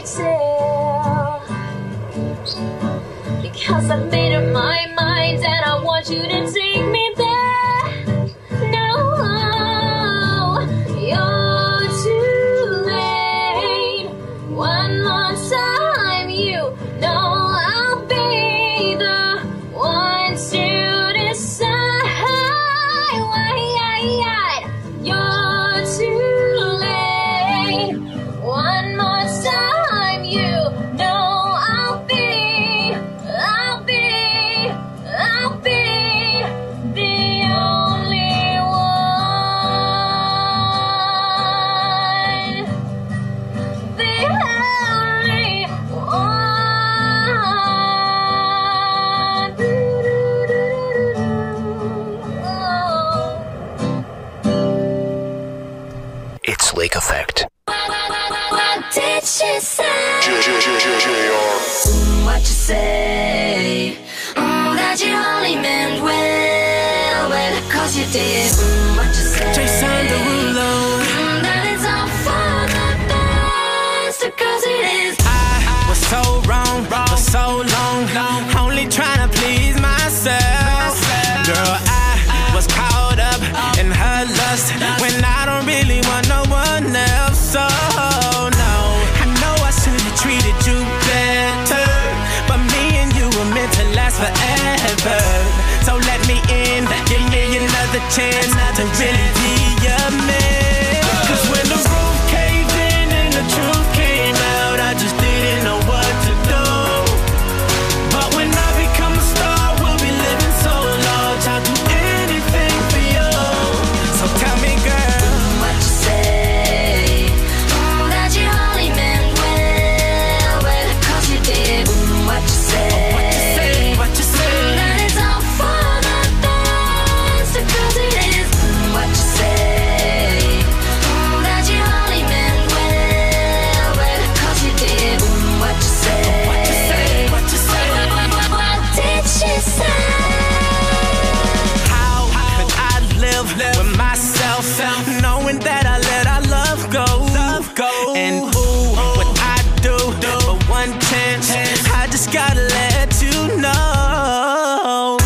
tale, because I've made up my mind and I want you to take me there. No, you're too late. One more time, you know I'll be the one to decide. You're too late. One more time, you know I'll be the only one. The only one. It's Lake Effect. What did she say? What you say? That you only meant well, cause you did. What you say? Jason Derulo. That it's all for the best, cause it is. I was so wrong for so long, only trying to please myself. Girl, I was caught up in her lust when I don't really want no one else. So no, I know I should have treated you better, but me and you were meant to last forever. So let me in, give me another chance to really be your man. Cause when the roof caved in and the truth came out, I just didn't know what to do. But when I become a star, we'll be living so large, I'll do anything for you. So tell me, girl, What you say? That you only meant well, cause you did. What you say? what you say? That it's all for the best, cause it is. What you say? That you only meant well, cause you did. What you say? What you say? What did she say? How could I live with myself, knowing that I let our love go? And ooh, what I do for one chance, I just gotta let you know.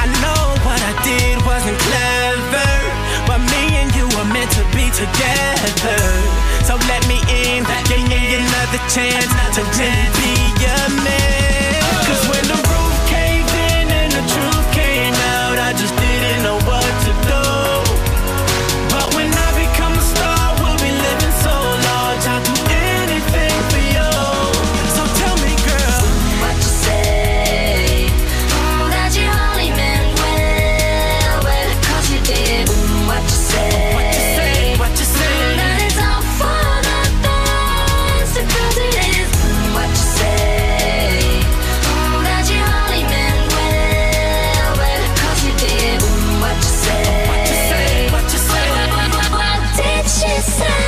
I know what I did wasn't clever, but me and you were meant to be together. So let me in, give me another chance to really be your man. Cause when the roof caved in and the truth came out, I just didn't know what to do. But when I become a star, we'll be living so large, I'll do anything for you. So tell me, girl, What you say? That you only meant well, cause you did. What you say? what you say? That it's all for the best, cause it is. What you say? That you only meant well, cause you did. What you say? What you say? What did she say?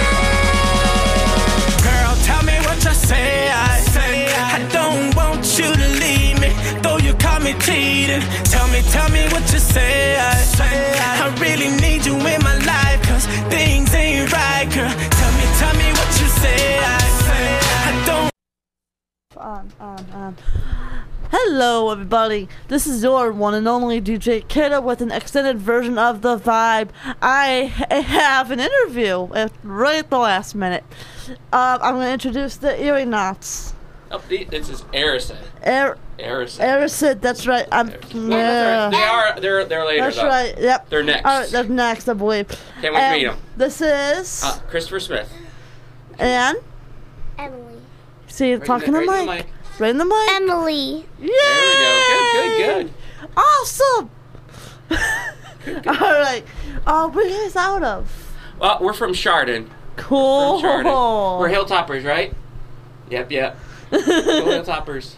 Girl, tell me what you say. I don't want you to leave me, though you caught me cheating. Tell me what you say. I really need you in my life, cause things ain't right, girl. Tell me what you say. I don't. Hello, everybody. This is your one and only DJ Kiddo with an extended version of The Vibe. I have an interview right at the last minute. I'm going to introduce the Erised. Oh, this is Erised. Erised. Erised, that's right. They're later. That's though. right. Yep. They're next. All right, they're next, I believe. Can't wait to meet them. This is Christopher Smith. and Emily. see, talking to Right in the Mike. Right in the mic. Emily. Yay! There we go. Good. Awesome. All right. Where are you guys out of? Well, we're from Chardon. Cool. From Chardon. We're Hilltoppers, right? Yep. Go Hilltoppers.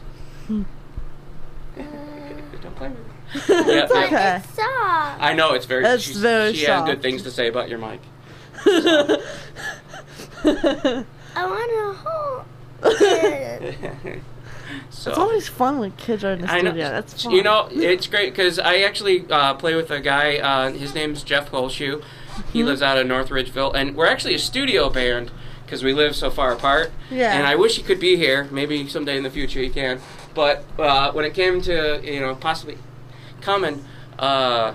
Don't play with me. It's okay. Stop. I know it's very. It's very She has soft. good things to say about your mic. I want to hold it. So, It's always fun when kids are in the I studio. know. That's fun. You know, it's great because I actually play with a guy. His name's Jeff Holshoe. He lives out of North Ridgeville, and we're actually a studio band. because we live so far apart. Yeah. And I wish he could be here. Maybe someday in the future he can. But when it came to possibly coming, I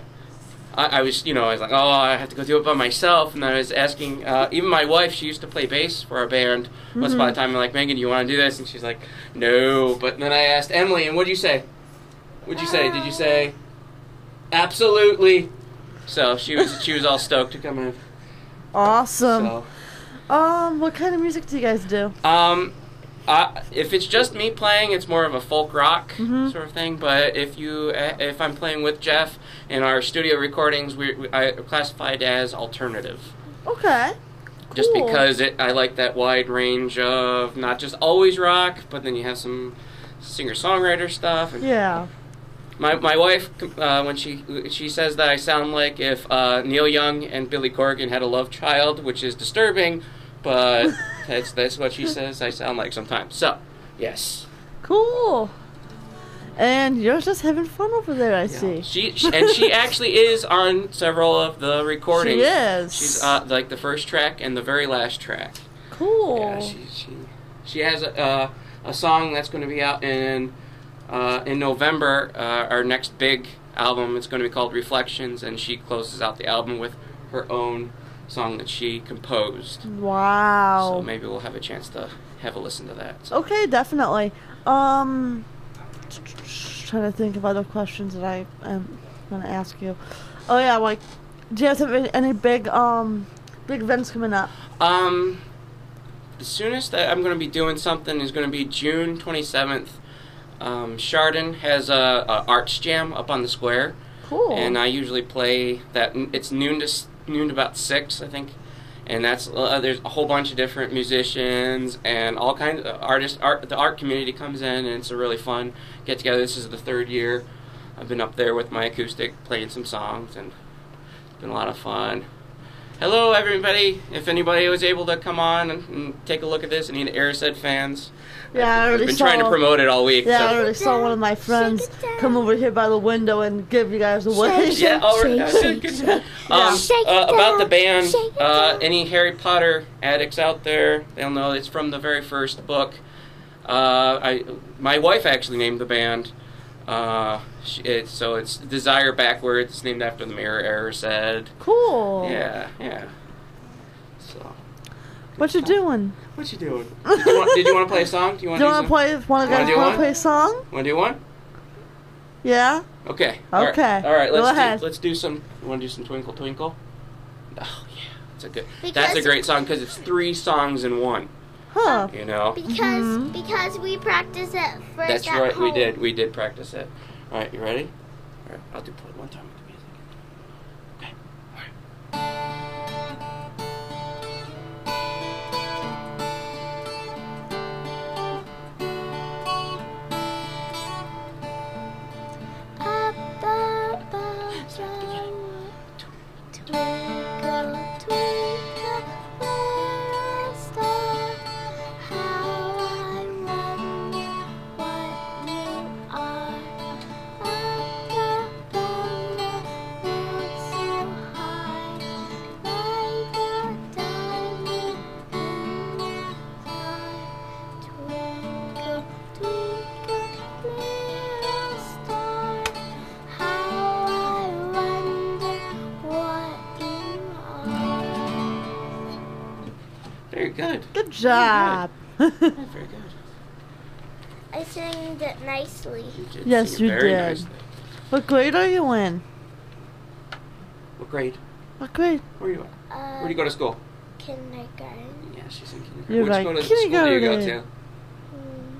was like, oh, I have to go do it by myself. And I was asking, even my wife, she used to play bass for our band. Once upon a time, I'm like, Megan, do you want to do this? And she's like, no. But then I asked Emily, and what'd you say? What'd you say? Did you say, absolutely? So she was all stoked to come in. Awesome. So, what kind of music do you guys do? if it's just me playing, it's more of a folk rock sort of thing. But if I'm playing with Jeff in our studio recordings, I classified as alternative. Okay. Just Cool. because I like that wide range of not just always rock, but then you have some singer-songwriter stuff. And Yeah. My wife, when she says that I sound like if Neil Young and Billy Corgan had a love child, which is disturbing, but that's what she says I sound like sometimes. So, yes. Cool. And you're just having fun over there, I see. She actually is on several of the recordings. She is. She's like the first track and the very last track. Cool. Yeah, she has a song that's going to be out in November. Our next big album is going to be called Reflections, and she closes out the album with her own song that she composed. Wow. So maybe we'll have a chance to have a listen to that. So. Okay, definitely. Trying to think of other questions that I am gonna ask you. Oh yeah, like, do you have any big events coming up? The soonest that I'm going to be doing something is going to be June 27th. Chardon has a Arts Jam up on the square. Cool. And I usually play that. It's noon to about 6, I think. And that's there's a whole bunch of different musicians and all kinds of artists. The art community comes in, and it's a really fun get together. This is the 3rd year I've been up there with my acoustic playing some songs, and it's been a lot of fun. Hello, everybody! If anybody was able to come on and take a look at this, any Erised fans, Yeah, I I've already been saw. trying to promote it all week. Yeah, I So. already saw one of my friends come over here by the window and give you guys a wave. Yeah, Shake, good. shake, Um, shake it about the down, band, shake it down. any Harry Potter addicts out there, they'll know it's from the very first book. My wife actually named the band. So it's Desire backwards. It's named after the mirror Erised. Cool. Yeah. So. What you doing? What you doing? Did you want to play a song? Do you want Do you to want to play? Want to do one? play a song? Want to do one? Yeah. Okay. Okay. All right. Go ahead. Let's do some. You want to do some Twinkle Twinkle? Oh yeah, that's a good. Because- That's a great song because it's 3 songs in one. Huh. You know. Because we practice it first That's at right. home. We did practice it. All right. You ready? All right. I'll do play one time with the music. Okay. All right. Up above, twinkle, twinkle, little star, how I wonder what you are. Up above the world so high, like a diamond in the sky. Twinkle, twinkle, little star, how I wonder what you are. Very good. Good job. Very good. I sang it nicely. You did Yes, sing it you very did. nicely. What grade are you in? What grade? What grade? Where are you at? Where do you go to school? Kindergarten. Yeah, she's in kindergarten. You're Which right. school do you go Kindergarten. to?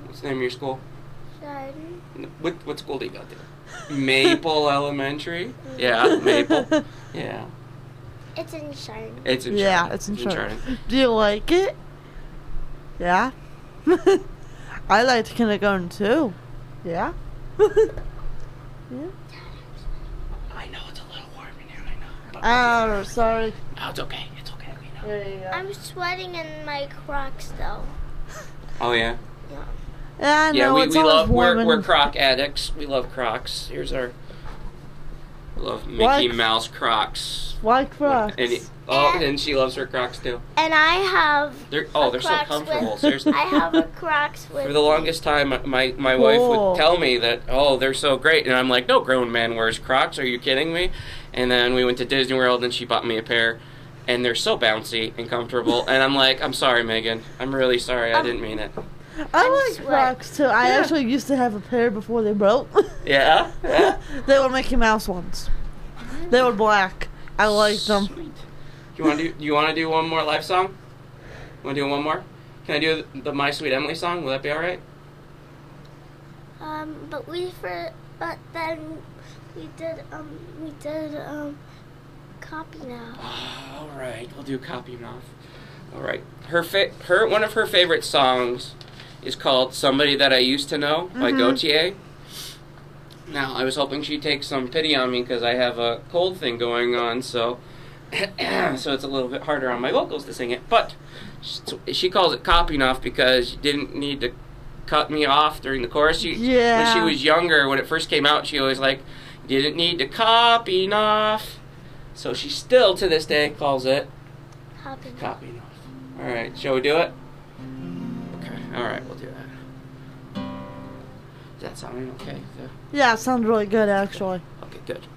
What's the name of your school? Garden. What school do you go to? Maple Elementary? Yeah, Maple. Yeah. It's in Chardon. It's in Yeah, Chardon. it's in Chardon. Chardon. Do you like it? Yeah. I liked kindergarten too. Yeah. Yeah. I know it's a little warm in here, I know. But Oh, sorry. no, it's okay. It's okay. We know. There you go. I'm sweating in my Crocs though. Oh, yeah? Yeah, I know. Yeah, it's we always love, warm we're and- Croc addicts. We love Crocs. Here's our Love Why- Mickey Mouse Crocs. Why Crocs? And she loves her Crocs too. And I have. They're so Crocs comfortable. with- Seriously. I have a Crocs with. For the longest time, my wife Cool. would tell me that, oh, they're so great. And I'm like, no grown man wears Crocs. Are you kidding me? And then we went to Disney World and she bought me a pair. And they're so bouncy and comfortable. And I'm like, I'm sorry, Megan. I'm really sorry. I didn't mean it. I like sweat. Crocs too. I actually used to have a pair before they broke. Yeah? Yeah? They were Mickey Mouse ones. They were black. I liked them. Sweet. You want to do one more live song? Want to do one more? Can I do the My Sweet Emily song? Will that be all right? But then we did copy now. All right, we'll do Copy Mouth. All right. Her one of her favorite songs is called Somebody That I Used to Know by Gautier. Now, I was hoping she'd take some pity on me because I have a cold thing going on, so so it's a little bit harder on my vocals to sing it. But she calls it copying off because she didn't need to cut me off during the chorus. When she was younger, when it first came out, she always like, didn't need to copy off. So she still, to this day, calls it copying off. All right, shall we do it? Okay, all right, we'll do that. Does that sound okay? Yeah, it sounds really good actually. Okay, good.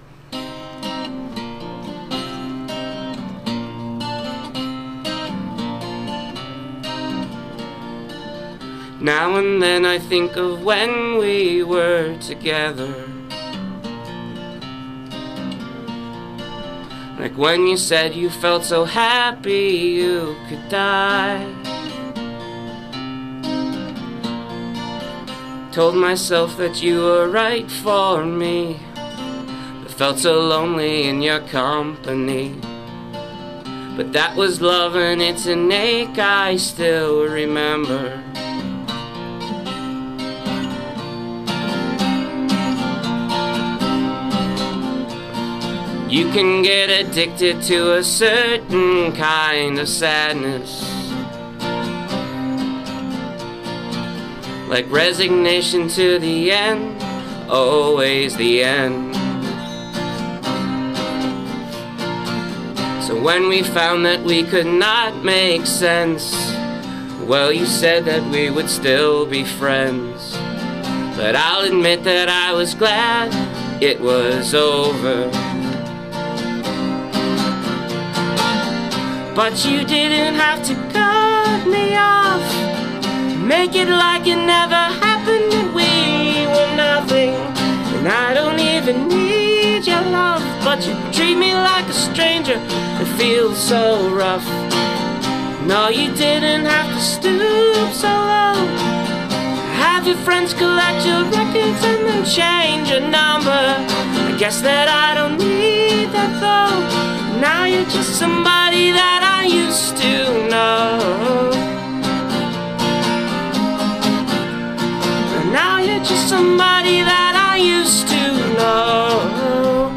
Now and then I think of when we were together. Like when you said you felt so happy you could die. Told myself that you were right for me, but felt so lonely in your company. But that was love and it's an ache I still remember. You can get addicted to a certain kind of sadness, like resignation to the end, always the end. So when we found that we could not make sense, well, you said that we would still be friends. But I'll admit that I was glad it was over. But you didn't have to cut me off, make it like it never happened and we were nothing. And I don't even need your love, but you treat me like a stranger. It feels so rough. No, you didn't have to stoop so low. Have your friends collect your records and then change your number. I guess that I don't need that though. Now you're just somebody that I used to know. Now you're just somebody that I used to know.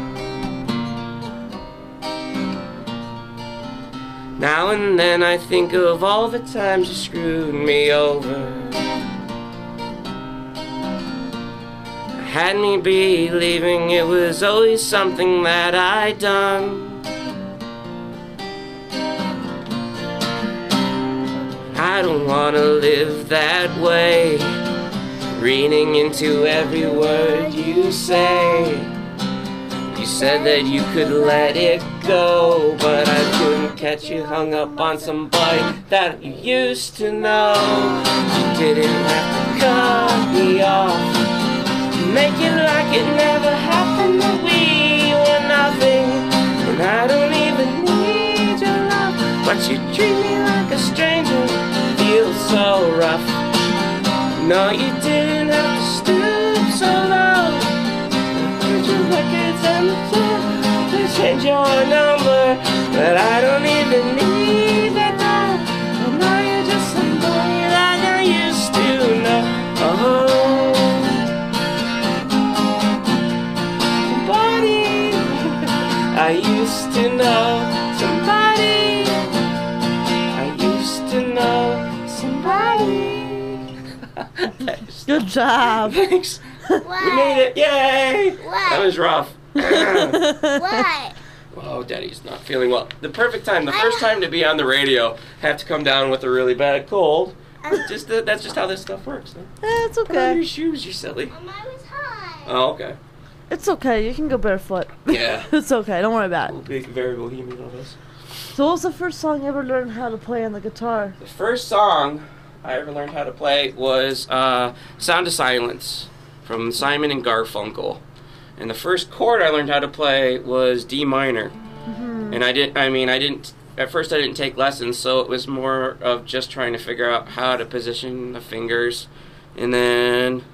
Now and then I think of all the times you screwed me over. Had me believing it was always something that I'd done. I don't wanna live that way, reading into every word you say. You said that you could let it go, but I couldn't catch you hung up on somebody that you used to know. You didn't have to cut me off, make it like it never happened, that we were nothing. And I don't even need your love, but you treat me like a stranger. Feels so rough. No, you didn't have to stoop so low. Put your records and please change your number, but I don't even need that now. And now you're just somebody that I used to know. Somebody I used to know. Somebody I used to know. Somebody. Good job. Thanks. We made it. Yay! What? That was rough. What? Oh, Daddy's not feeling well. The perfect time, the first time to be on the radio, have to come down with a really bad cold. That's just how this stuff works. Huh? It's Put on your okay. shoes, you silly. Mom, I was high. Oh, okay. It's okay. You can go barefoot. Yeah. It's okay. Don't worry about it. Big variable human all this. So what was the first song you ever learned how to play on the guitar? The first song I ever learned how to play was Sound of Silence from Simon and Garfunkel. And the first chord I learned how to play was D minor. And at first I didn't take lessons, so it was more of just trying to figure out how to position the fingers and then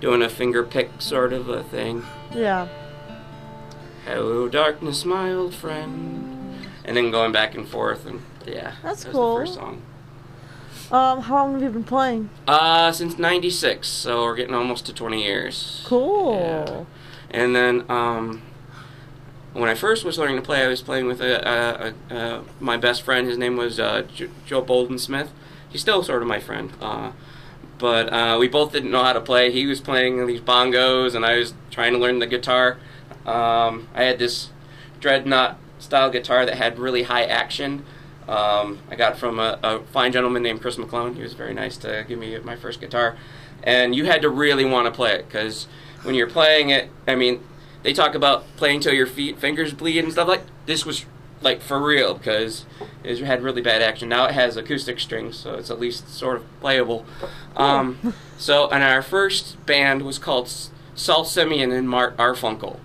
doing a finger pick sort of a thing. Yeah. Hello darkness, my old friend. And then going back and forth, and yeah. That's that was cool. the first song. How long have you been playing? Since '96, so we're getting almost to 20 years. Cool. Yeah. And then, when I first was learning to play, I was playing with my best friend. His name was Joe Bolden Smith. He's still sort of my friend. But we both didn't know how to play. He was playing these bongos, and I was trying to learn the guitar. I had this dreadnought style guitar that had really high action. I got it from a fine gentleman named Chris McClone. He was very nice to give me my first guitar. And you had to really want to play it, because when you're playing it, I mean, they talk about playing till your fingers bleed and stuff like this was like for real, because it had really bad action. Now it has acoustic strings, so it's at least sort of playable. And our first band was called Saul Simeon and Art Garfunkel,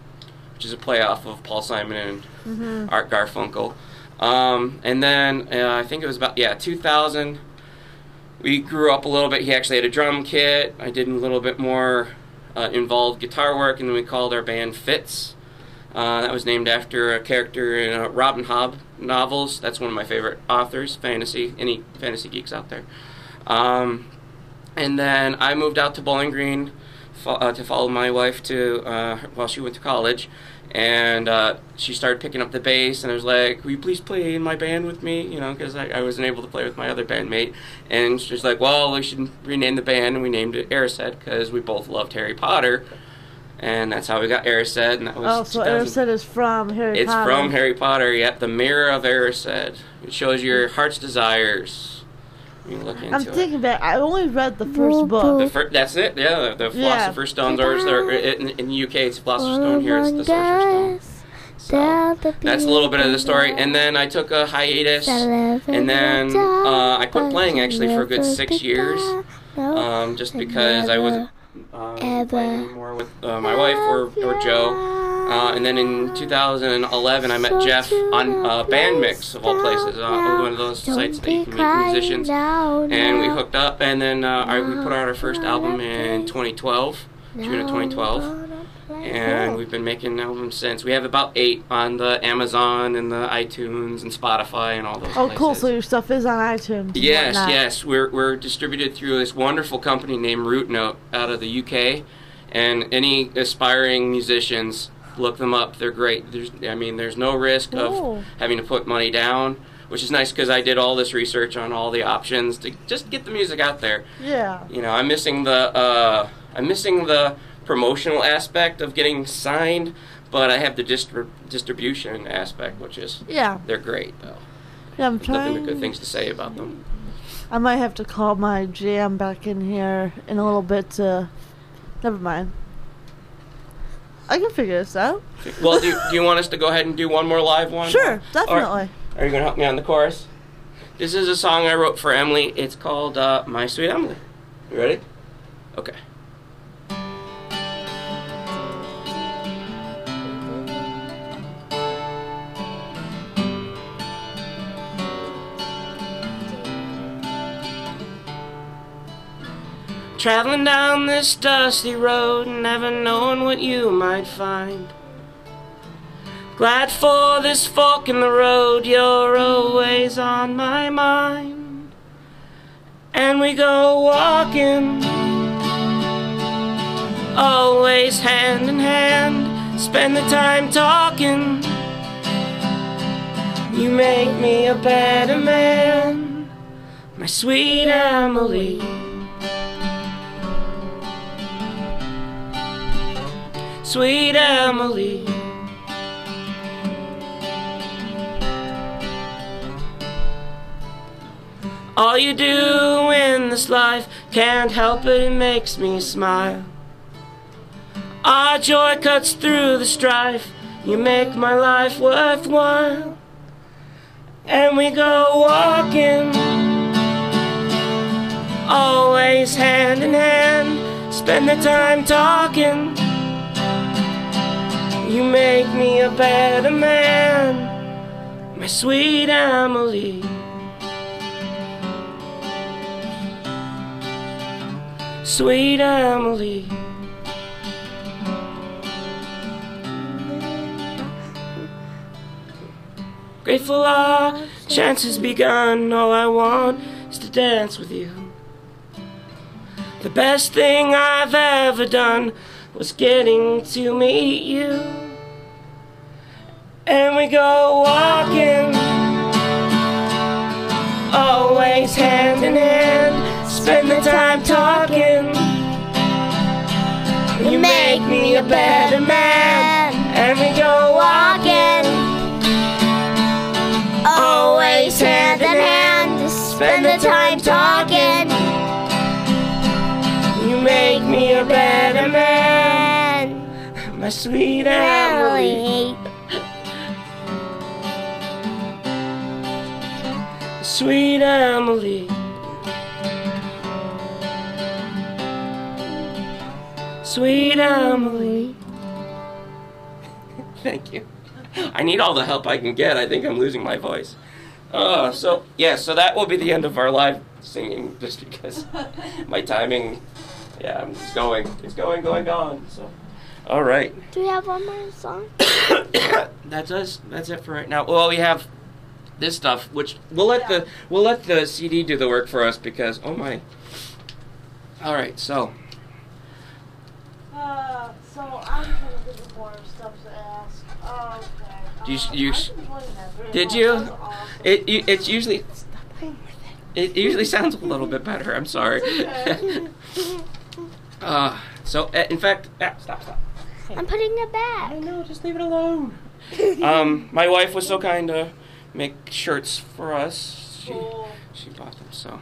which is a playoff of Paul Simon and Art Garfunkel. And then I think it was about 2000. We grew up a little bit. He actually had a drum kit. I did a little bit more involved guitar work, and we called our band Fitz. That was named after a character in Robin Hobb novels. That's one of my favorite authors, any fantasy geeks out there. And then I moved out to Bowling Green to follow my wife while she went to college. And she started picking up the bass, and I was like, will you please play in my band with me? You know, because I wasn't able to play with my other bandmate. And she's like, well, we should rename the band, and we named it Erised, because we both loved Harry Potter. And that's how we got Erised, and that was so Erised is from Harry Potter. It's from Harry Potter, yep, the Mirror of Erised. It shows your heart's desires. You can look into I'm thinking back, I only read the first book. That's it, yeah, the Philosopher's Stones, or in the UK it's Philosopher's Stone, here it's the Sorcerer's Stone. So, that's a little bit of the story. And then I took a hiatus, and then I quit playing actually for a good 6 years, just because I wasn't playing anymore with my wife or Joe. And then in 2011, I met Jeff on Bandmix, of all places, one of those sites that you can meet musicians. And we hooked up, and then we put out our first album in 2012, June of 2012. And we've been making albums since. We have about 8 on the Amazon and the iTunes and Spotify and all those places. Cool. So your stuff is on iTunes. Yes. We're distributed through this wonderful company named Root Note out of the UK. And any aspiring musicians, look them up. They're great. There's no risk of having to put money down, which is nice because I did all this research on all the options to just get the music out there. Yeah. You know, I'm missing the promotional aspect of getting signed, but I have the distribution aspect, which is they're great though. Yeah, I'm trying. Nothing but good things to say about them. I might have to call my jam back in here in a little bit to. Never mind. I can figure this out. Well, do you want us to go ahead and do one more live one? Sure, definitely. Are you going to help me on the chorus? This is a song I wrote for Emily. It's called My Sweet Emily. You ready? Okay. Traveling down this dusty road, never knowing what you might find. Glad for this fork in the road, you're always on my mind. And we go walking, always hand in hand, spend the time talking. You make me a better man, my sweet Emily. Sweet Emily. All you do in this life, can't help it, it makes me smile. Our joy cuts through the strife, you make my life worthwhile. And we go walking, always hand in hand, spend the time talking. You make me a better man, my sweet Emily. Sweet Emily. Grateful our chances begun, all I want is to dance with you. The best thing I've ever done was getting to meet you. And we go walking, always hand in hand, spend the time talking. You make me a better man. And we go walking, always hand in hand, spend the time talking. You make me a better man, my sweet Emily. Sweet Emily. Sweet Emily. Thank you. I need all the help I can get. I think I'm losing my voice. So that will be the end of our live singing, just because my timing, it's going. So, all right. Do we have one more song? That's us. That's it for right now. Well, we have this stuff, which we'll let the CD do the work for us, because oh my. All right, so. So I'm trying to think of more stuff to ask. Okay. Did you? It's usually. It usually sounds a little bit better. I'm sorry. So in fact, stop. I'm putting it back. I know, just leave it alone. My wife was so kind to make shirts for us. She bought them, so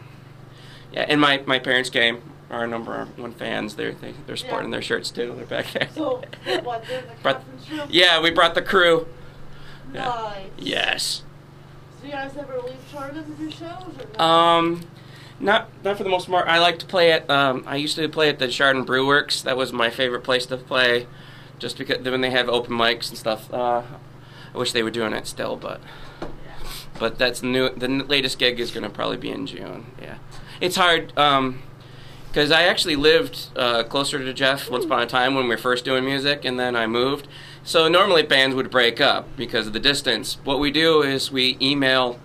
yeah. And my parents came. Our number one fans. They're sporting their shirts too. They're back there. So what? They're in the conference room? Yeah, we brought the crew. Nice. Yeah. Yes. Do you guys ever leave Charlotte to do shows or no? Not for the most part. I like to play at. I used to play at the Chardon Brew Works. That was my favorite place to play, just because when they have open mics and stuff. I wish they were doing it still, but that's new. The latest gig is going to probably be in June. Yeah, it's hard because I actually lived closer to Jeff once upon a time when we were first doing music, and then I moved. So normally bands would break up because of the distance. What we do is we email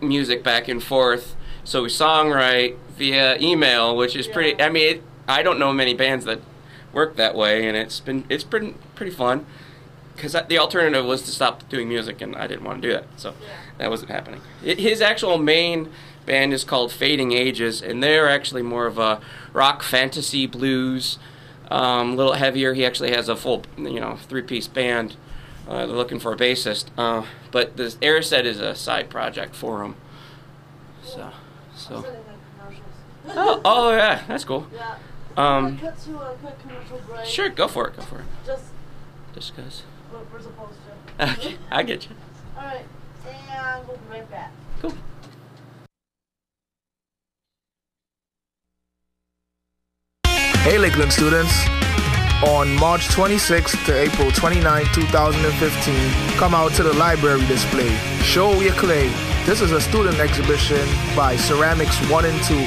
music back and forth. So we songwrite via email, which is pretty. I mean, I don't know many bands that work that way, and it's pretty fun. Because the alternative was to stop doing music, and I didn't want to do that, so that wasn't happening. His actual main band is called Fading Ages, and they're actually more of a rock fantasy blues, a little heavier. He actually has a full, three-piece band. They're looking for a bassist, but this Erised is a side project for him. So. Oh yeah, that's cool. Yeah. Cut to a quick commercial break. Sure, go for it. Just because. we're supposed to. Okay, I get you. All right, and we'll be right back. Cool. Hey Lakeland students, on March 26th to April 29, 2015, come out to the library display, Show Your Clay. This is a student exhibition by Ceramics 1 and 2.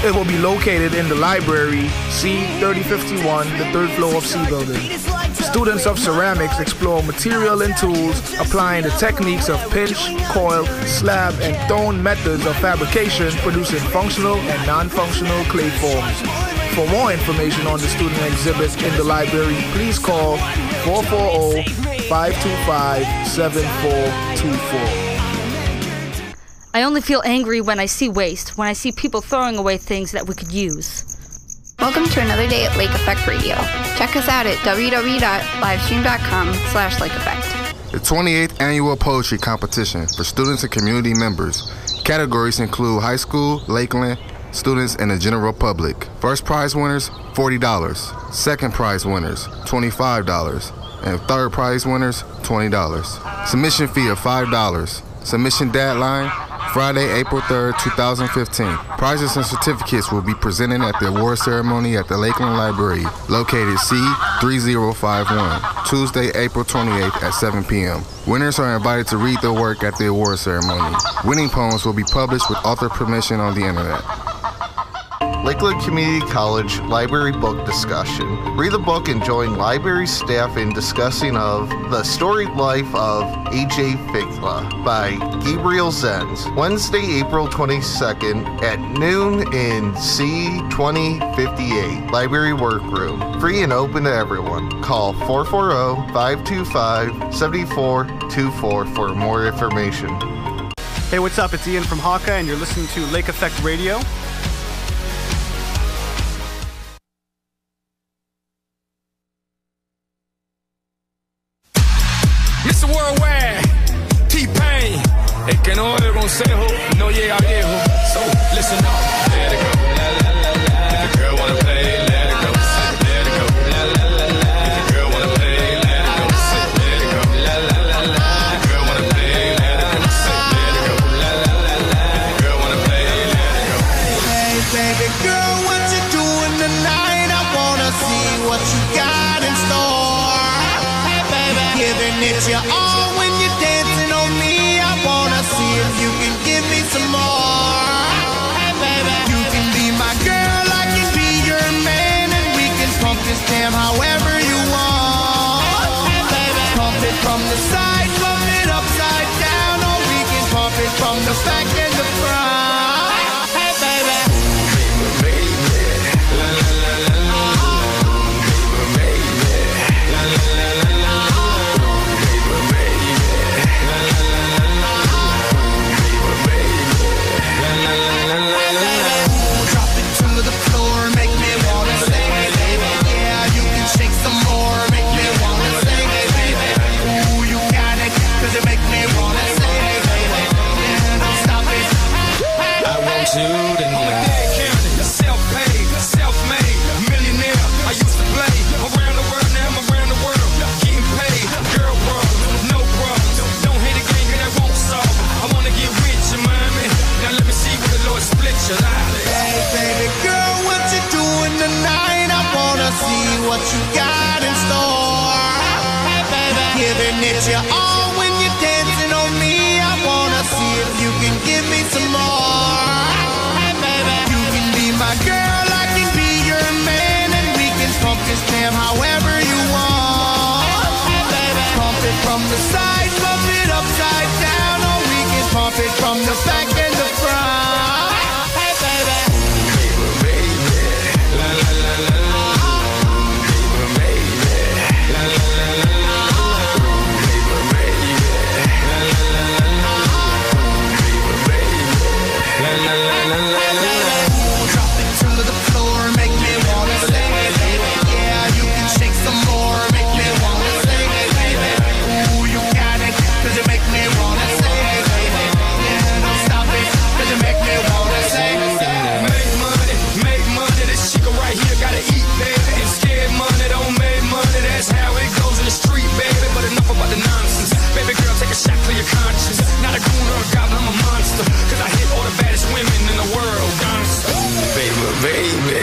It will be located in the library C3051, the third floor of C building. Students of ceramics explore material and tools, applying the techniques of pinch, coil, slab, and thone methods of fabrication, producing functional and non-functional clay forms. For more information on the student exhibit in the library, please call 440-525-7424. I only feel angry when I see waste, when I see people throwing away things that we could use. Welcome to another day at Lake Effect Radio. Check us out at www.livestream.com/lakeeffect. The 28th Annual Poetry Competition for students and community members Categories include high school, Lakeland, students, and the general public. First prize winners, $40. Second prize winners, $25. And third prize winners, $20. Submission fee of $5. Submission deadline, Friday, April 3rd, 2015. Prizes and certificates will be presented at the award ceremony at the Lakeland Library, located C3051, Tuesday, April 28th at 7 p.m. Winners are invited to read their work at the award ceremony. Winning poems will be published with author permission on the internet. Lakeland Community College Library Book Discussion. Read the book and join library staff in discussing of The Storied Life of A.J. Figla by Gabriel Zenz. Wednesday, April 22nd at noon in C2058, Library Workroom. Free and open to everyone. Call 440-525-7424 for more information. Hey, what's up? It's Ian from Hawkeye, and you're listening to Lake Effect Radio. Mr. Worldwide, T-Pain, el que no oye el consejo, no llega viejo. So, listen up, let it go, la la la la. If the girl wanna play, let it go, let it go, la la la la. If the girl wanna play, let it go, let it go, la la la la. If the girl wanna play, let it go, let it go, la la la la. If the girl wanna play, let it go. Hey baby girl, what you doing tonight? I wanna see what you got in store. Hey baby, giving it your all when you're dancing on me. I wanna see if you can give me some more. Hey baby, you can be my girl, I can be your man, and we can pump this jam however you want. Hey baby, pump it from the side, pump it upside down, or we can pump it from the back and the front. Hey baby, baby, la la la la la, baby, la la la la la. Drop it to the floor, make me wanna sing it, baby. Yeah, you can shake some more, make me wanna sing it, baby. Ooh, you got it, 'cause it make me wanna sing it, baby. Yeah, don't stop it. I want you to know. Self-paid, self-made, millionaire. I used to play around the world, now I'm around the world. Getting paid, girl problems, no problems. Don't hate a game, 'cause that won't solve. I wanna get rich, you mind me? Now let me see where the Lord split your life. Hey, baby girl, what you doing tonight? I wanna see what you got in store. Hey, baby, giving it your all when you're dancing on me. I wanna see if you can give me some more. Hey, baby, you can be my girl, I can be your man, and we can pump this jam however you want. Hey, baby, pump it from the side, pump it upside down, or we can pump it from the back and the front. Hey, baby, baby, la la la la la, baby, la la la la la, baby, la la la la la, baby, la la la la la. Drop it to the floor, make me wanna sing it, baby. Yeah, you can shake some more, make me wanna sing it, baby. Ooh, you got it, 'cause it make me wanna sing it, baby. Yeah, don't stop it, 'cause it make me wanna sing it. Make money, this chica right here gotta eat, baby. And scared money don't make money, that's how it goes in the street, baby. But enough about the nonsense. Baby girl, take a shot for your conscience. Not a goon or a goblin, I'm a monster. 'Cause I hit all the baddest women in the world, gangsta. Baby, baby,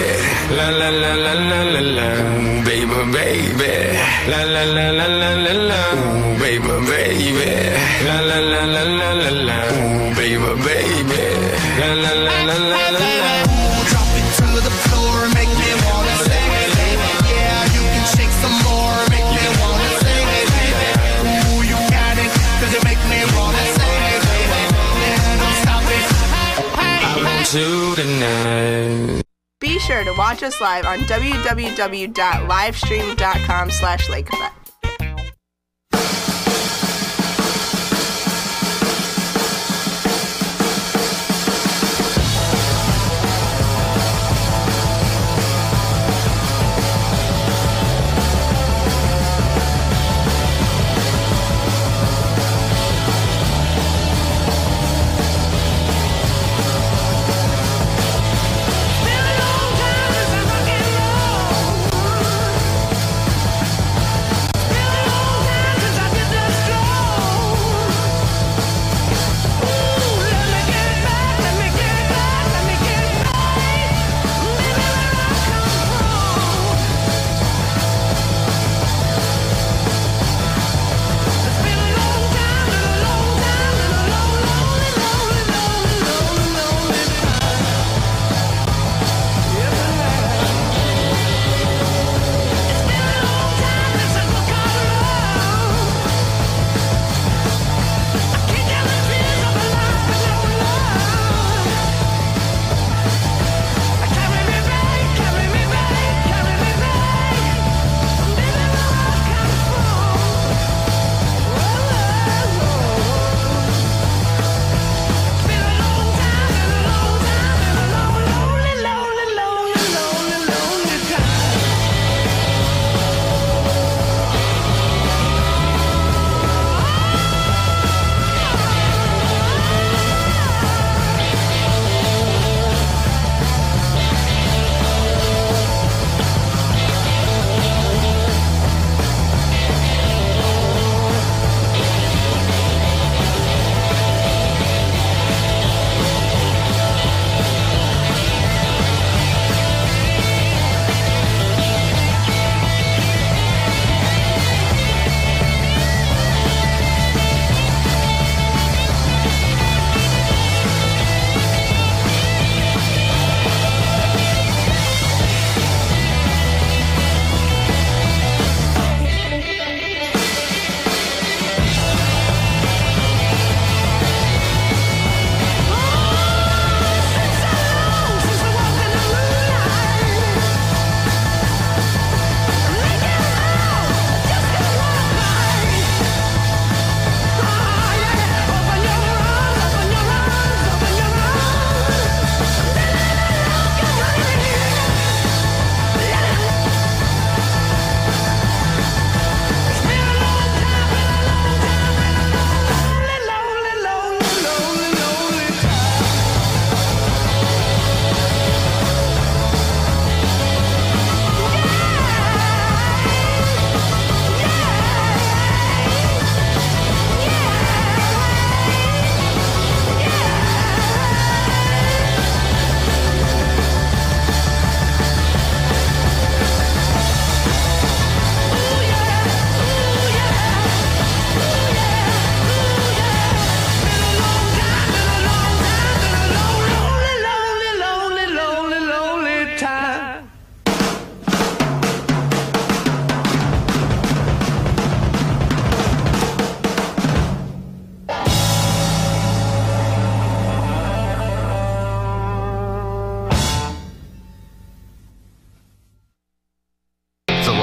la la la la la la la. Baby, baby, la la la la la la la. Baby, baby, la la la la la la la. Baby, baby, la la la la la la la. Drop it to the floor, make me wanna sing it, baby. Yeah, you can shake some more, make me wanna sing it, baby. Ooh, you got it, 'cause it make me wanna sing it, baby. Yeah, don't stop it. I want you tonight. Be sure to watch us live on www.livestream.com/lakeeffect.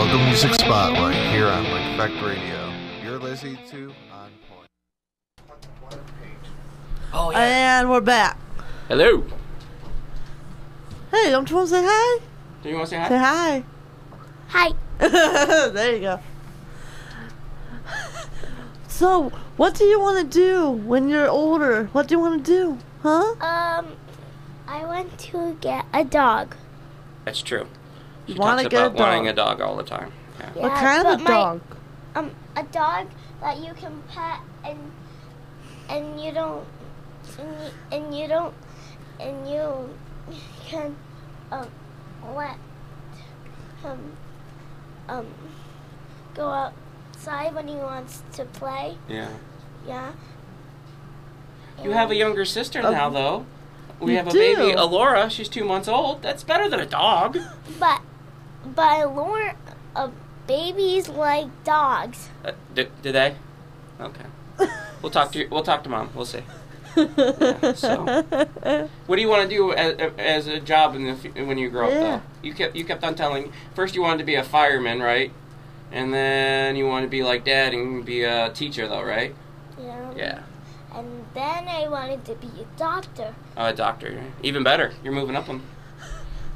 Local Music Spotlight here on Lake Effect Radio. You're listening to On Point. Oh, yeah. And we're back. Hello. Hey, don't you want to say hi? Do you want to say hi? Say hi. Hi. There you go. So, what do you want to do when you're older? What do you want to do? Huh? I want to get a dog. That's true. She You wanna talks get a about wanting dog. a dog all the time. Yeah. What kind of a dog? A dog that you can pet and you don't and you can let him go outside when he wants to play. Yeah. Yeah. You have a younger sister now, though. We You have a do. baby, Alora. She's 2 months old. That's better than a dog. But Lauren, babies like dogs. Do they? Okay. We'll talk to Mom. We'll see. Yeah, so, what do you want to do as a job when you grow up? Yeah. Though you kept on telling. First, you wanted to be a fireman, right? And then you wanted to be like Dad and be a teacher, though, right? Yeah. Yeah. And then I wanted to be a doctor. Oh, a doctor. Even better. You're moving up on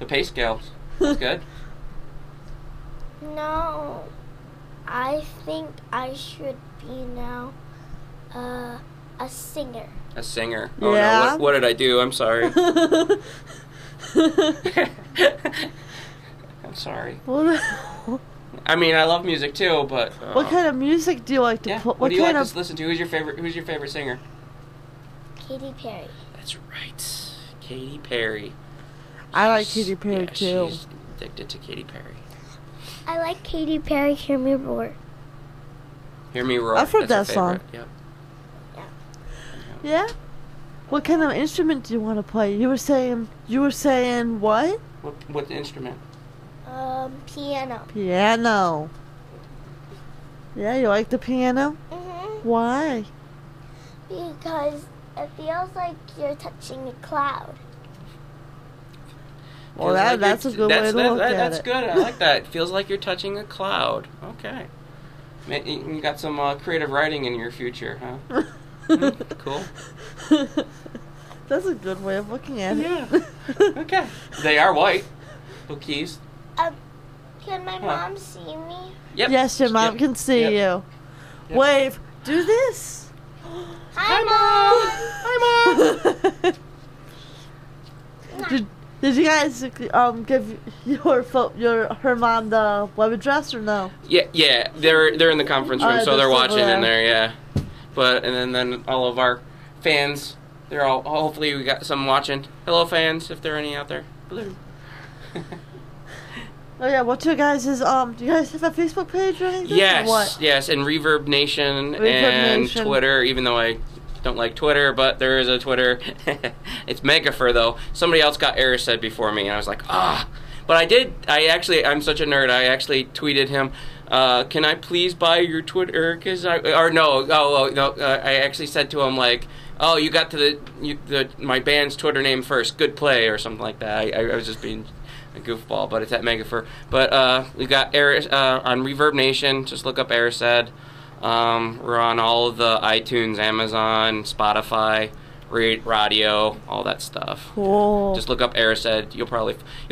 the pay scales. That's good. No, I think I should be now a singer. A singer. Oh Yeah. no! What did I do? I'm sorry. I'm sorry. I mean, I love music too, but What kind of music do you like to play? What do you like to listen to? Who's your favorite singer? Katy Perry. That's right, Katy Perry. I like Katy Perry too. She's addicted to Katy Perry. I like Katy Perry. Hear Me Roar. Hear Me Roar. I've heard That's that her favorite. song. Yep. Yeah. What kind of instrument do you want to play? You were saying what? What instrument? Piano. Piano. Yeah, you like the piano? Mhm. Why? Because it feels like you're touching a cloud. Well, that's a good way to look at it. That's good. I like that. It feels like you're touching a cloud. Okay. You got some creative writing in your future, huh? Cool. That's a good way of looking at it. Yeah. Okay. They are white. Little keys. Can my mom see me? Yep. Yes, your mom can see you. Yep. Wave. Do this. Hi, Mom. Did you guys give her mom the web address or no? Yeah. They're in the conference room, so they're watching in there. Yeah. But and then all of our fans, they're all. Hopefully, we got some watching. Hello, fans, if there are any out there. Blue. Oh yeah, what's your guys' do you guys have a Facebook page or anything? Yes, or what? yes, and Reverb Nation Reverb and Nation. Twitter, even though I don't like Twitter, but there is a Twitter. It's Megafur, though. Somebody else got Erised before me, and I was like, But I'm such a nerd, I actually tweeted him, can I please buy your Twitter? I actually said to him, like, oh, you got to my band's Twitter name first, good play, or something like that. I was just being a goofball, but it's at Megafur. But we got on Reverb Nation. Just look up Erised. We're on all of the iTunes, Amazon, Spotify, radio, all that stuff. Cool. Just look up Erised. You'll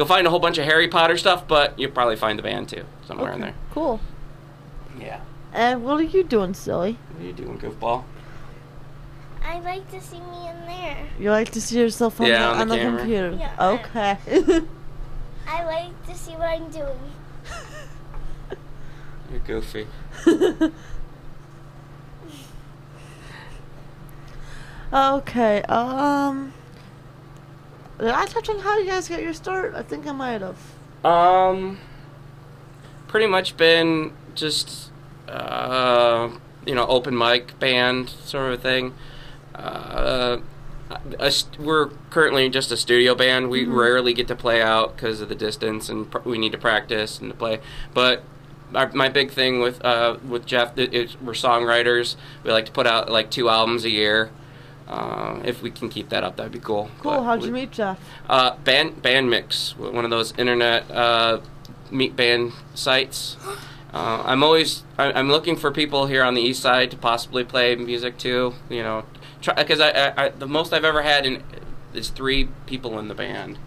find a whole bunch of Harry Potter stuff, but you'll probably find the band too somewhere in there. Cool. Yeah. And what are you doing, silly? What are you doing, goofball? I'd like to see me in there. You like to see yourself on the camera. computer? Yeah. Okay. I like to see what I'm doing. You're goofy. Okay. Did I touch on how you guys got your start? I think I might have. Pretty much been just open mic band sort of thing. We're currently just a studio band. We rarely get to play out because of the distance, and we need to practice and to play. But my big thing with Jeff is we're songwriters. We like to put out like 2 albums a year. If we can keep that up, that'd be cool. Cool. How'd you meet Jeff? Band Mix, one of those internet meet band sites. I'm looking for people here on the east side to possibly play music too. You know, because I the most I've ever had is 3 people in the band,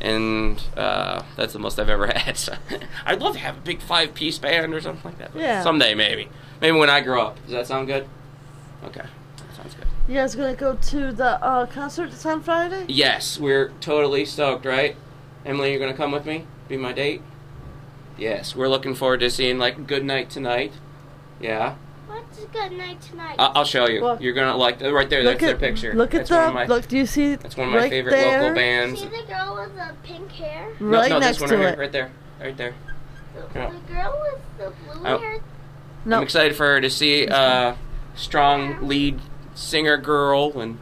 and that's the most I've ever had. So I'd love to have a big 5-piece band or something like that. Yeah. Someday maybe when I grow up. Does that sound good? Okay, that sounds good. You guys gonna go to the concert this on Friday? Yes, we're totally stoked, right? Emily, you're gonna come with me? Be my date? Yes, we're looking forward to seeing Good Night Tonight. Yeah. What's Good Night Tonight? I'll show you. Look. You're gonna like right there. That's their picture. Look at look. Do you see? That's one of my favorite local bands. See the girl with the pink hair? Right no, next this one to right it. here, right there, right there. The girl with the blue hair. No. I'm excited for her to see strong lead singer girl and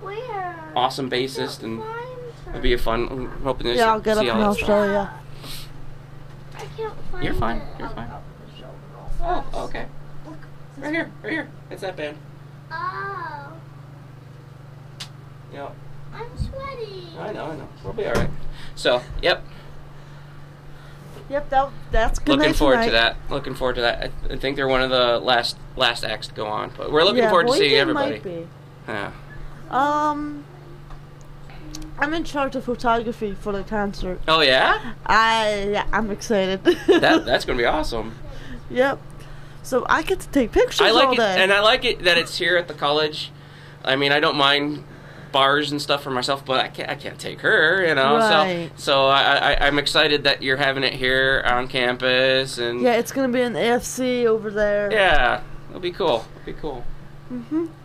awesome bassist, and it'll be a fun. I'm hoping to I'll get see up all and I'll that show stuff. you. I can't find You're fine. it. You're fine. Oh, okay. Right here, right here. It's that band. Oh. Yep. I'm sweaty. I know. We'll be all right. So, yep. Yep, that's Good Looking Night forward Tonight. to that. Looking forward to that. I think they're one of the last acts to go on, but we're looking forward to seeing everybody. Might be. Yeah. I'm in charge of photography for the concert. Oh yeah? I'm excited. That's gonna be awesome. Yep. So I get to take pictures I like all it, day. and I like it that it's here at the college. I mean, I don't mind bars and stuff for myself, but I can't take her, you know. Right. So I'm excited that you're having it here on campus, and yeah, it's gonna be an AFC over there. yeah, it'll be cool. You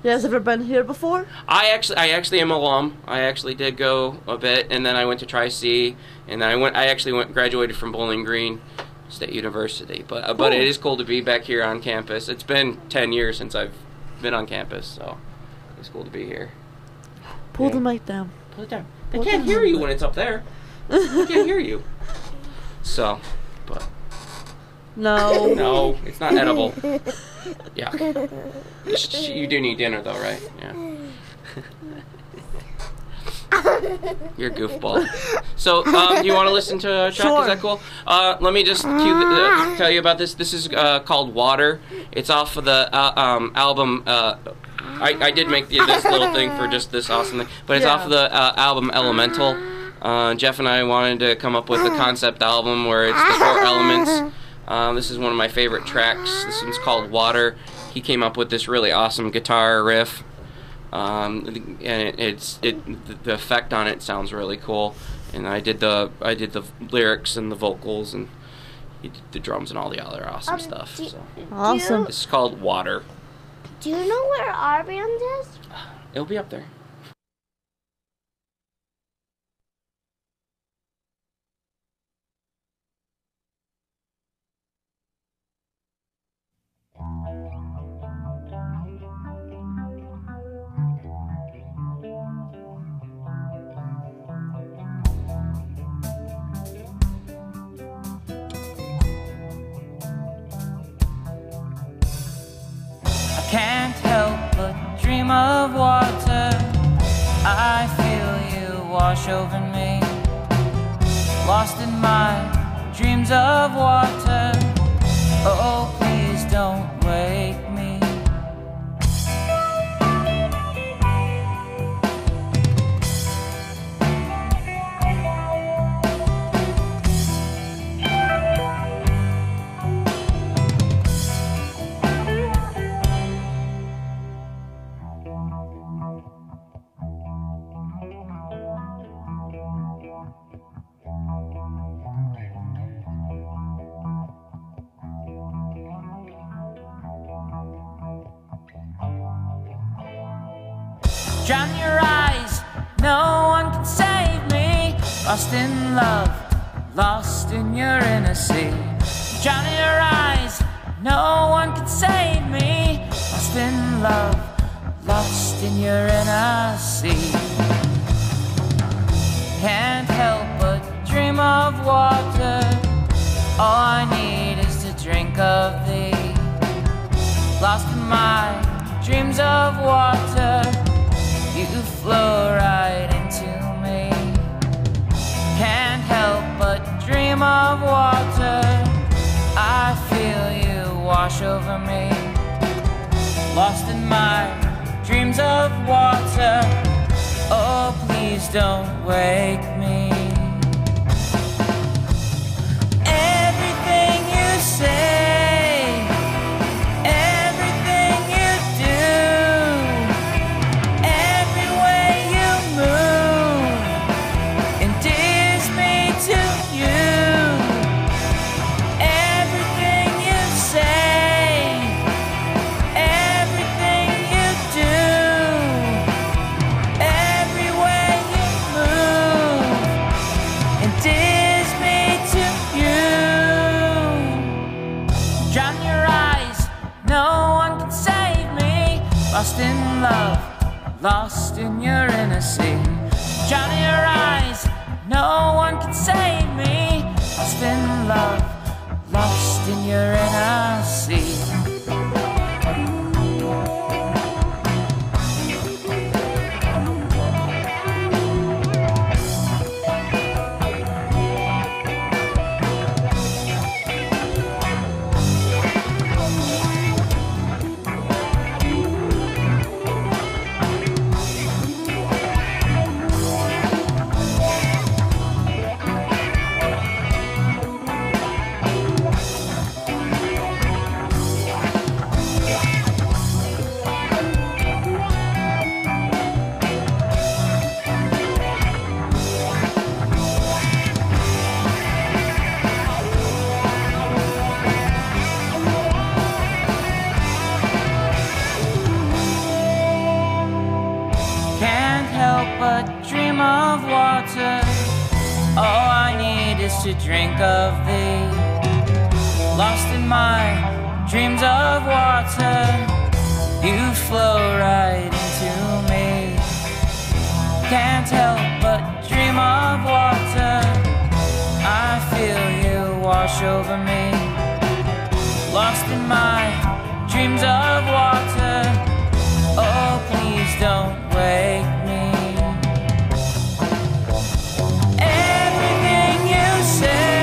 guys ever been here before? I actually am alum. I actually did go a bit, and then I went to Tri-C, and then I actually graduated from Bowling Green State University. But it is cool to be back here on campus. It's been 10 years since I've been on campus, so it's cool to be here. Pull the mic down. Pull it down. They can't hear you when it's up there. They can't hear you. So, but no, it's not edible. Yeah. You do need dinner, though, right? Yeah. You're a goofball. So, you want to listen to a track? Sure. Is that cool? Let me just tell you about this. This is called Water. It's off of the album. I did make this little thing for just this awesome thing, but it's off of the album Elemental. Jeff and I wanted to come up with a concept album where it's the 4 elements. This is one of my favorite tracks. This one's called Water. He came up with this really awesome guitar riff, and the effect on it sounds really cool. And I did the lyrics and the vocals, and he did the drums and all the other awesome stuff. Awesome. This is called Water. Do you know where our band is? It'll be up there. Can't help but dream of water. I feel you wash over me. Lost in my dreams of water. Oh, please don't wake me. Drown your eyes, no one can save me. Lost in love, lost in your inner sea. Drown your eyes, no one can save me. Lost in love, lost in your inner sea. Can't help but dream of water. All I need is to drink of thee. Lost in my dreams of water. You flow right into me. Can't help but dream of water. I feel you wash over me. Lost in my dreams of water. Oh, please don't wake me. Everything you say, everything you do, every way you move endears me to you. Everything you say, everything you do, every way you move endears me to you. Drown your eyes, no one can save me. Lost in love, lost in your inner sea. Drown your eyes, no one can save me. Lost in love, lost in your inner sea. Can't help but dream of water. All I need is to drink of thee. Lost in my dreams of water, you flow right into me. Can't help but dream of water. I feel you wash over me. Lost in my dreams of water. Oh, please don't wake me. Everything you say,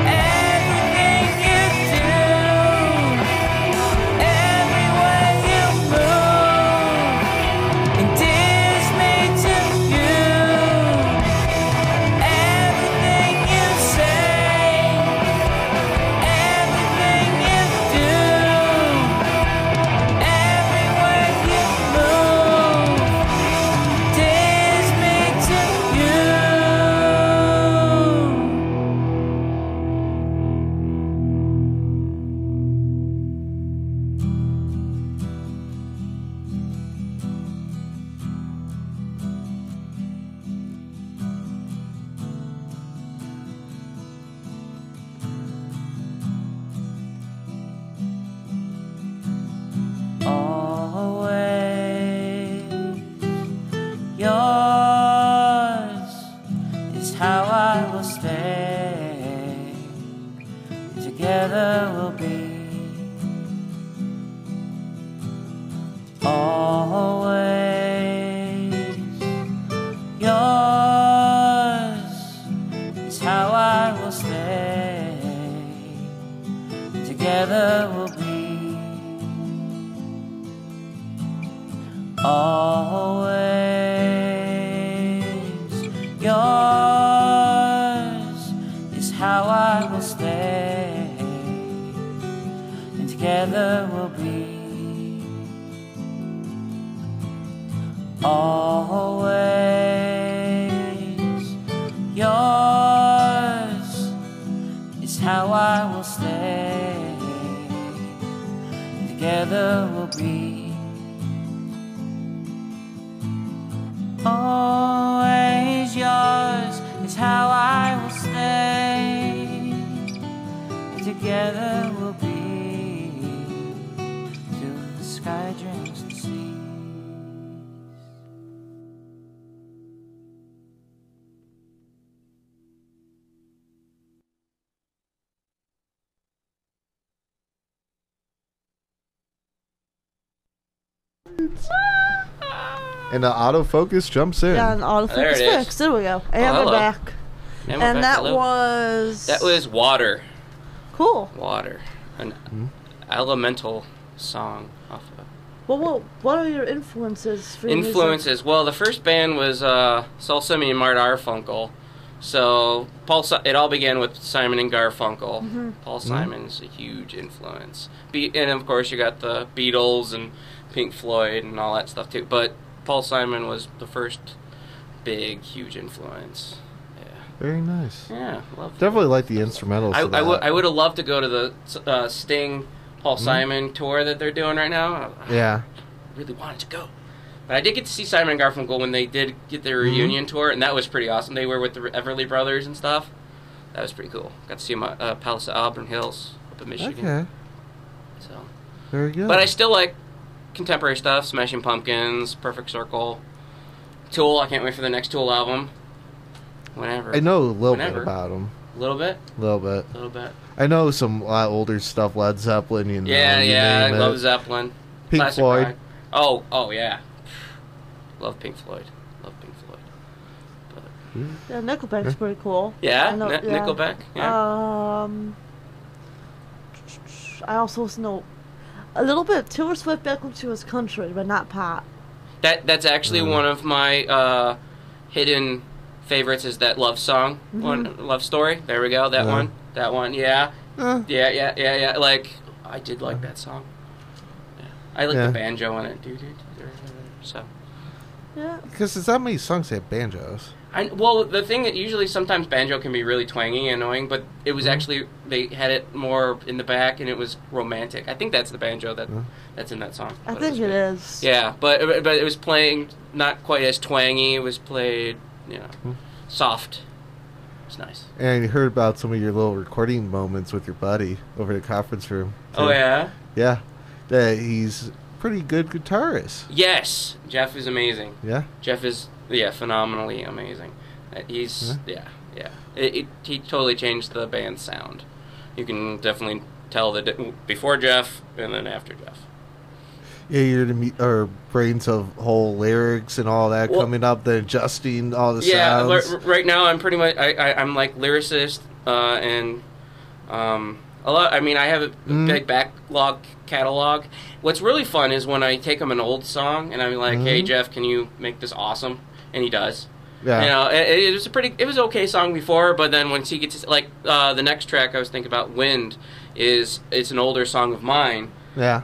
everything you do, every way you move endears me to you. Everything you say, everything you do, every way you move endears me to you. Always yours is how I will stay. Together we'll be. Always yours is how I will stay. Together we'll be. Always yours is how I will stay, and together we'll be. Always yours is how I will stay, and together we'll be. Always yours is how I will stay. Together we'll be till the sky drinks the sea. And the autofocus jumps in. Yeah, an autofocus fixed. There we go. And we're back. And that was... That was Water Cool. Water. An elemental song off of. Well, what are your influences for your music? Influences. Well, the first band was Saul Simeon and Mart Garfunkel. So it all began with Simon and Garfunkel. Paul Simon's a huge influence. And of course you got the Beatles and Pink Floyd and all that stuff too. But Paul Simon was the first big, huge influence. Yeah. Very nice. Yeah, love. Definitely like the instrumentals. I would have loved to go to the Sting Paul Simon tour that they're doing right now. Yeah. I really wanted to go. But I did get to see Simon and Garfunkel when they did get their reunion tour, and that was pretty awesome. They were with the Everly Brothers and stuff. That was pretty cool. Got to see them at Palace of Auburn Hills up in Michigan. Okay. So. Very good. But I still like contemporary stuff, Smashing Pumpkins, Perfect Circle, Tool. I can't wait for the next Tool album. Whenever. I know a little bit about them. A little bit? A little bit. A little bit. I know some older stuff, Led Zeppelin, you know. Yeah, I love Zeppelin. Pink Classic Floyd. rock. Oh, yeah. Love Pink Floyd. Yeah, Nickelback's pretty cool. Yeah? I know, Nickelback? Yeah. I also know a little bit of Taylor Swift back when she was country, but not pop. That's actually one of my hidden favorites is that love song, Love Story. There we go, that one, yeah. Yeah. Like, I did like that song. Yeah. I like the banjo in it, so. Yeah. Because there's not many songs that have banjos. Well, the thing that usually sometimes banjo can be really twangy and annoying, but it was actually, they had it more in the back and it was romantic. I think that's the banjo that's in that song. I think it is. Yeah, but it was playing not quite as twangy. It was played, soft. It's nice. And you heard about some of your little recording moments with your buddy over at the conference room. Oh, yeah? Yeah. That he's pretty good guitarist. Yes. Jeff is amazing. Yeah? Jeff is, phenomenally amazing. He's, he totally changed the band's sound. You can definitely tell the before Jeff and then after Jeff. Yeah, you're the brains of whole lyrics and all that coming up, then adjusting all the sounds. Yeah, right now I'm pretty much, I'm like lyricist and a lot. I mean, I have a big backlog catalog. What's really fun is when I take him an old song and I'm like, "Hey Jeff, can you make this awesome?" And he does. Yeah. It was it was an okay song before, but then once he gets like the next track I was thinking about, "Wind," it's an older song of mine. Yeah.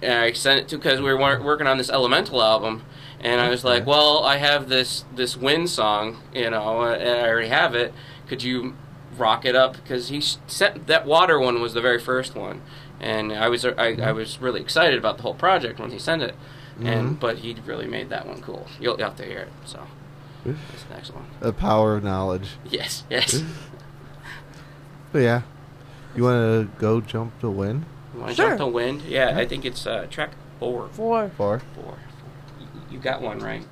And I sent it to because we were working on this Elemental album, and I was like, "Well, I have this Wind song, and I already have it. Could you rock it up?" Because he sent that Water one was the very first one, and I was really excited about the whole project when he sent it, but he really made that one cool. You'll have to hear it. So that's the next one. The power of knowledge. Yes. But yeah, you want to go jump to Wind? You want to jump to Wind? Yeah, I think it's track 4. 4. You got one right.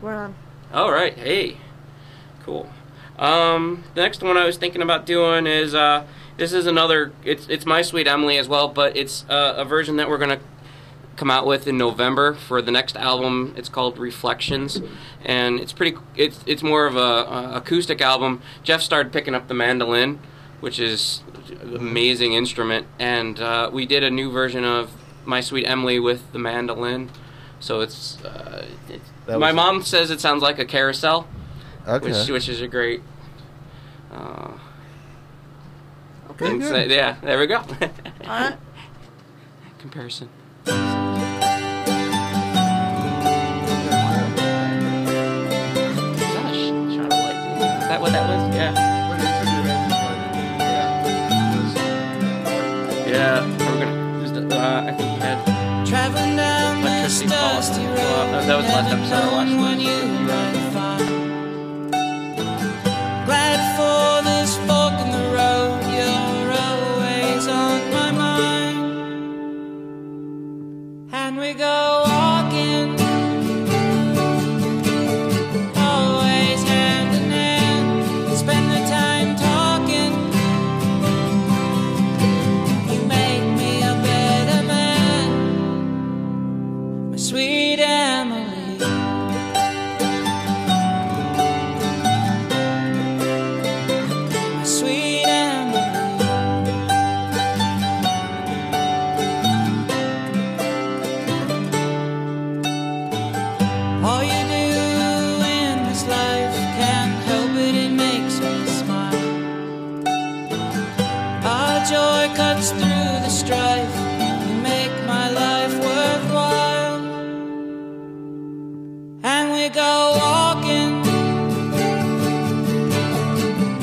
We're on. All right. Hey. Cool. The next one I was thinking about doing is this is another. It's My Sweet Emily as well, but it's a version that we're gonna come out with in November for the next album. It's called Reflections, and it's more of a acoustic album. Jeff started picking up the mandolin, which is an amazing instrument, and we did a new version of My Sweet Emily with the mandolin. So my mom says it sounds like a carousel, which is a great yeah, there we go. Alright. Comparison. Is that what that was? Yeah. Yeah. We're gonna. I think he had Traveling down this dusty road, that was the last episode I watched. when you might find. Glad for this fork in the road, you're always on my mind. And we go walking, always hand in hand, spend the time talking. You make me a better man, my sweet Emily. My sweet Emily. All you do in this life can't help it, it makes me smile. Our joy cuts through the strife, you make my life worthwhile. And we go walking,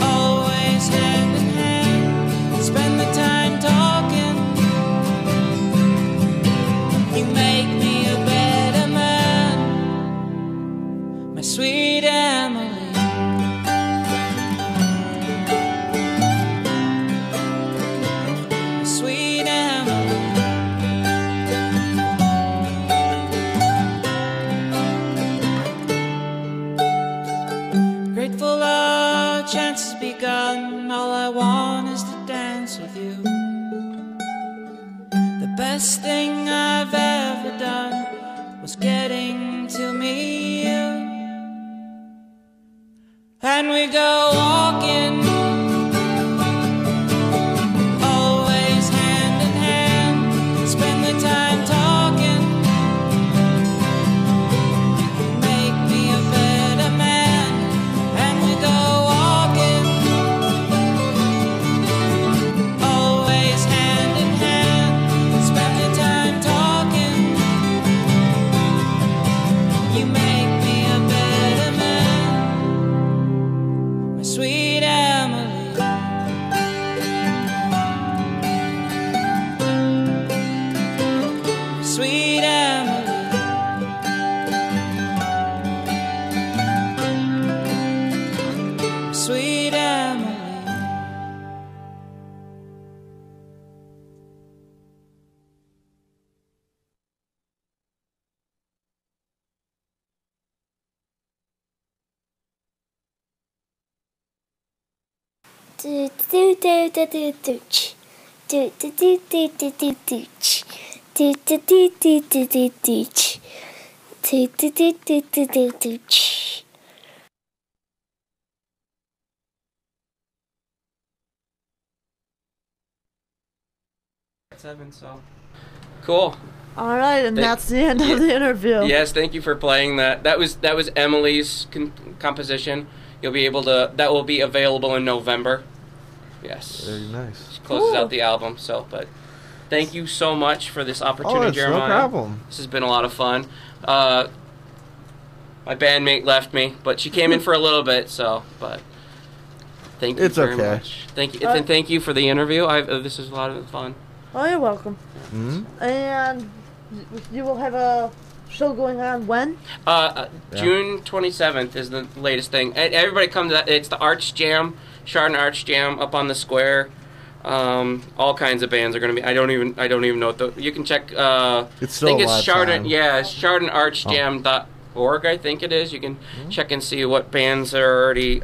always hand in hand, spend the time talking. You make me a better man, my sweet Emily. My sweet Emily. Grateful our chance has begun. All I want is to dance with you. The best thing I've ever done was getting to meet you. And we go walking, always hand in hand, spend the time talking. You make me a better man. And we go walking, always hand in hand, spend the time talking. You make me a better man, my sweet Emily. Sweet Emily. Sweet Emily. Do do do do do do ch. Do do do do do do do ch. Do do do do do do do ch. Do do do do do do do ch. So cool. All right, and that's the end of the interview. Yes, thank you for playing that. That was Emily's composition. You'll be able to. That will be available in November. Yes. Very nice. She closes out the album. So, but thank you so much for this opportunity, it's Jeremiah. no problem. This has been a lot of fun. My bandmate left me, but she came in for a little bit. So, but thank you very much. Thank you, and thank you for the interview. This is a lot of fun. Oh, you're welcome. Mm-hmm. And you will have a show going on when? June 27th is the latest thing. Everybody come to that. It's the Arch Jam, Chardon Arch Jam up on the square. All kinds of bands are going to be. I don't even know what you can check. It's still I think a it's lot of time. Chardon. Yeah, it's ChardonArchJam .org, I think it is. You can check and see what bands are already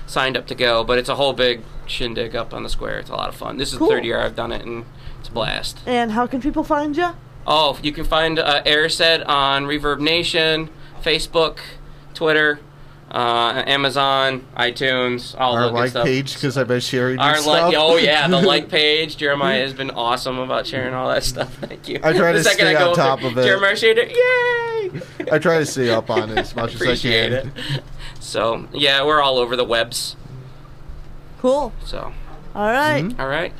signed up to go. But it's a whole big shindig up on the square. It's a lot of fun. This is the third year I've done it, and it's a blast. And how can people find you? Oh, you can find Erised on Reverb Nation, Facebook, Twitter, Amazon, iTunes, all Our the good stuff. like page, because I've been sharing your stuff. Oh yeah, the like page. Jeremiah has been awesome about sharing all that stuff. Thank you. I try to stay on top of it. Jeremiah shared it. Yay! I try to stay up on it as much as I Appreciate can. it. So yeah, we're all over the webs. Cool. So. All right. All right.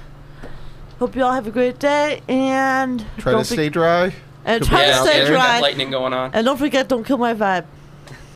Hope you all have a great day, and Try to stay dry. And try to stay We dry. got lightning going on. And don't forget, don't kill my vibe.